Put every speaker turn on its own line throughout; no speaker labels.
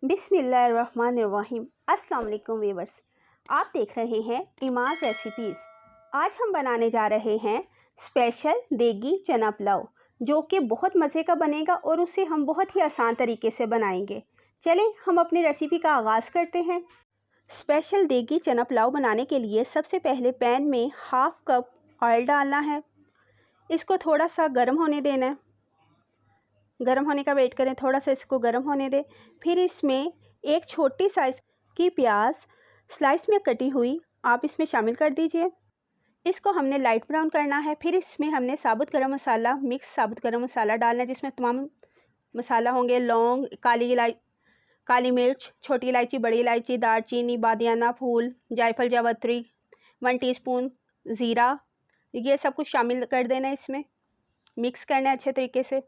बिस्मिल्लाहिर्रहमानिर्रहीम। अस्सलाम वालेकुम व्यूअर्स, आप देख रहे हैं ईमान रेसिपीज़। आज हम बनाने जा रहे हैं स्पेशल देगी चना पुलाव, जो कि बहुत मज़े का बनेगा और उसे हम बहुत ही आसान तरीके से बनाएंगे। चलें हम अपनी रेसिपी का आगाज़ करते हैं। स्पेशल देगी चना पुलाव बनाने के लिए सबसे पहले पैन में हाफ़ कप ऑयल डालना है। इसको थोड़ा सा गर्म होने देना है। गर्म होने का वेट करें, थोड़ा सा इसको गर्म होने दें। फिर इसमें एक छोटी साइज़ की प्याज स्लाइस में कटी हुई आप इसमें शामिल कर दीजिए। इसको हमने लाइट ब्राउन करना है। फिर इसमें हमने साबुत गरम मसाला, मिक्स साबुत गरम मसाला डालना है, जिसमें तमाम मसाला होंगे। लौंग, काली मिर्च, छोटी इलायची, बड़ी इलायची, दालचीनी, बादियाना फूल, जायफल, जावित्री, 1 टीस्पून ज़ीरा, ये सब कुछ शामिल कर देना है। इसमें मिक्स करना है अच्छे तरीके से।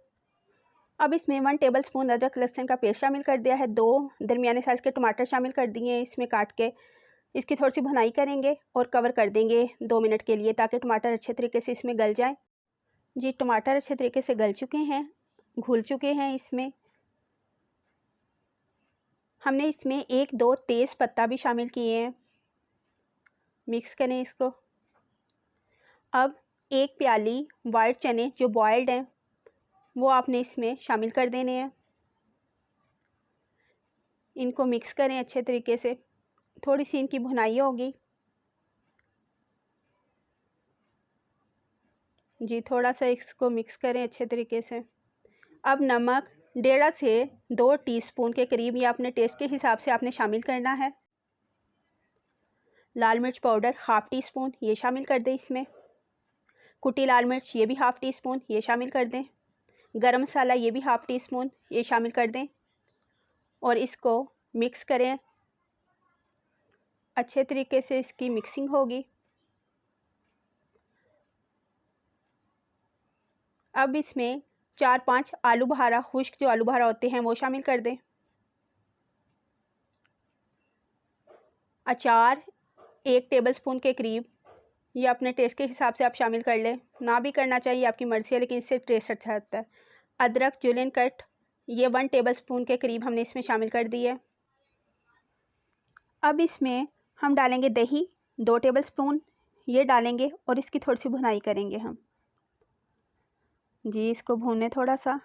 अब इसमें 1 टेबलस्पून अदरक लहसुन का पेस्ट शामिल कर दिया है। 2 दरमियाने साइज़ के टमाटर शामिल कर दिए हैं इसमें काट के। इसकी थोड़ी सी भुनाई करेंगे और कवर कर देंगे 2 मिनट के लिए, ताकि टमाटर अच्छे तरीके से इसमें गल जाए। जी, टमाटर अच्छे तरीके से गल चुके हैं, घुल चुके हैं। इसमें हमने इसमें 1-2 तेज़ पत्ता भी शामिल किए हैं। मिक्स करें इसको। अब 1 प्याली वाइट चने जो बॉयल्ड हैं वो आपने इसमें शामिल कर देने हैं। इनको मिक्स करें अच्छे तरीके से। थोड़ी सी इनकी भुनाई होगी। जी, थोड़ा सा इसको मिक्स करें अच्छे तरीके से। अब नमक 1.5 से 2 टीस्पून के करीब, या अपने टेस्ट के हिसाब से आपने शामिल करना है। लाल मिर्च पाउडर 1/2 टीस्पून ये शामिल कर दें इसमें। कुटी लाल मिर्च ये भी 1/2 टीस्पून ये शामिल कर दें। गरम मसाला ये भी 1/2 टीस्पून ये शामिल कर दें और इसको मिक्स करें अच्छे तरीके से। इसकी मिक्सिंग होगी। अब इसमें 4-5 आलू बहारा, खुश्क जो आलू बहारा होते हैं वो शामिल कर दें। अचार 1 टेबलस्पून के करीब, ये अपने टेस्ट के हिसाब से आप शामिल कर लें। ना भी करना चाहिए, आपकी मर्ज़ी है, लेकिन इससे टेस्ट अच्छा आता है। अदरक जुलियन कट ये 1 टेबलस्पून के करीब हमने इसमें शामिल कर दी है। अब इसमें हम डालेंगे दही 2 टेबलस्पून ये डालेंगे और इसकी थोड़ी सी भुनाई करेंगे हम। जी, इसको भूनें थोड़ा सा।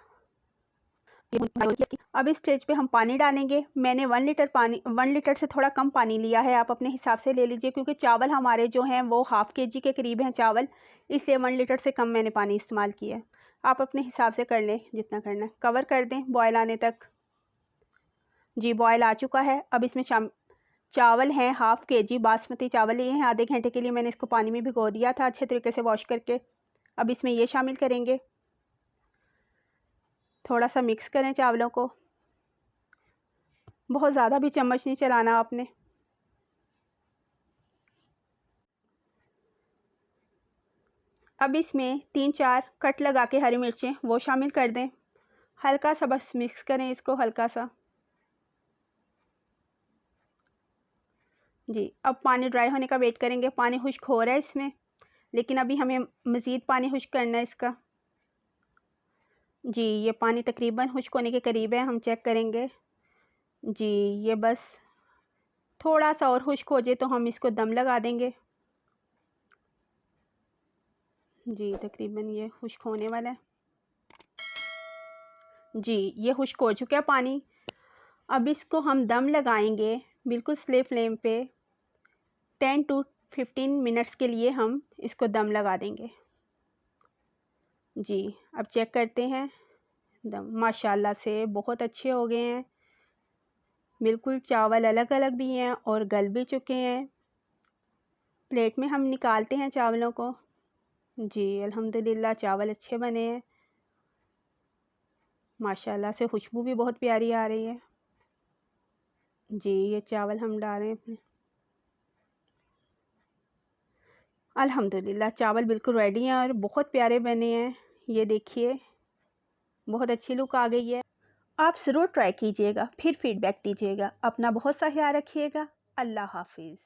अब इस स्टेज पे हम पानी डालेंगे। मैंने 1 लीटर से थोड़ा कम पानी लिया है, आप अपने हिसाब से ले लीजिए, क्योंकि चावल हमारे जो हैं वो हाफ़ केजी के करीब हैं चावल, इसलिए 1 लीटर से कम मैंने पानी इस्तेमाल किया है। आप अपने हिसाब से कर लें जितना करना है। कवर कर दें बॉयल आने तक। जी, बॉयल आ चुका है। अब इसमें चावल हैं हाफ़ केजी बासमती चावल लिए हैं। आधे घंटे के लिए मैंने इसको पानी में भिगो दिया था अच्छे तरीके से वॉश करके। अब इसमें ये शामिल करेंगे। थोड़ा सा मिक्स करें चावलों को। बहुत ज़्यादा भी चम्मच नहीं चलाना आपने। अब इसमें 3-4 कट लगा के हरी मिर्चें वो शामिल कर दें। हल्का सा बस मिक्स करें इसको, हल्का सा। जी, अब पानी ड्राई होने का वेट करेंगे। पानी खुश्क हो रहा है इसमें, लेकिन अभी हमें मज़ीद पानी खुश्क करना है इसका। जी, ये पानी तकरीबन खुश्क होने के करीब है, हम चेक करेंगे। जी, ये बस थोड़ा सा और खुश्क हो जाए तो हम इसको दम लगा देंगे। जी, तकरीबन ये खुश्क होने वाला है। जी, ये खुश्क हो चुका है पानी। अब इसको हम दम लगाएंगे बिल्कुल स्लो फ्लेम पे। 10 to 15 मिनट्स के लिए हम इसको दम लगा देंगे। जी, अब चेक करते हैं। दम माशाल्लाह से बहुत अच्छे हो गए हैं। बिल्कुल चावल अलग अलग भी हैं और गल भी चुके हैं। प्लेट में हम निकालते हैं चावलों को। जी, अल्हम्दुलिल्लाह चावल अच्छे बने हैं। माशाल्लाह से खुशबू भी बहुत प्यारी आ रही है। जी, ये चावल हम डाल रहे हैं अपने। अल्हम्दुलिल्लाह चावल बिल्कुल रेडी हैं और बहुत प्यारे बने हैं। ये देखिए, बहुत अच्छी लुक आ गई है। आप ज़रूर ट्राई कीजिएगा, फिर फीडबैक दीजिएगा। अपना बहुत सा ख्याल रखिएगा। अल्लाह हाफिज़।